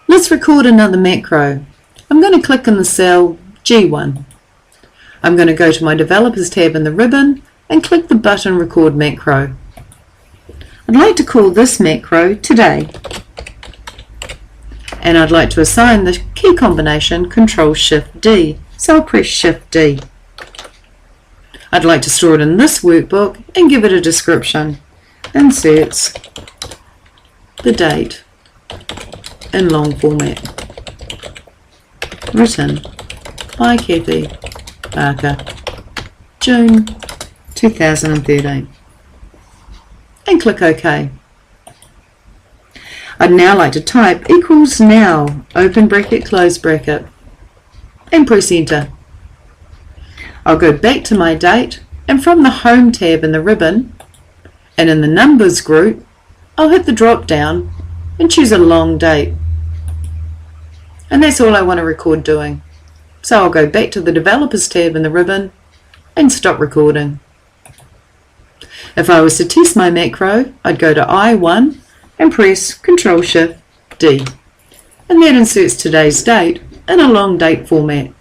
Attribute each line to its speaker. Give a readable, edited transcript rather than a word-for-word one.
Speaker 1: Let's record another macro. I'm going to click on the cell G1. I'm going to go to my Developers tab in the ribbon and click the button Record Macro. I'd like to call this macro Today, and I'd like to assign the key combination Control-Shift-D, so I'll press Shift-D. I'd like to store it in this workbook and give it a description. Inserts the date in long format. Written by Cathi, Barker, June 2013. And click OK. I'd now like to type equals now, open bracket, close bracket, and press enter. I'll go back to my date, and from the Home tab in the ribbon, and in the Numbers group, I'll hit the drop down and choose a long date. And that's all I want to record doing. So I'll go back to the Developers tab in the ribbon and stop recording. If I was to test my macro, I'd go to I1 and press Control-Shift-D, and that inserts today's date in a long date format.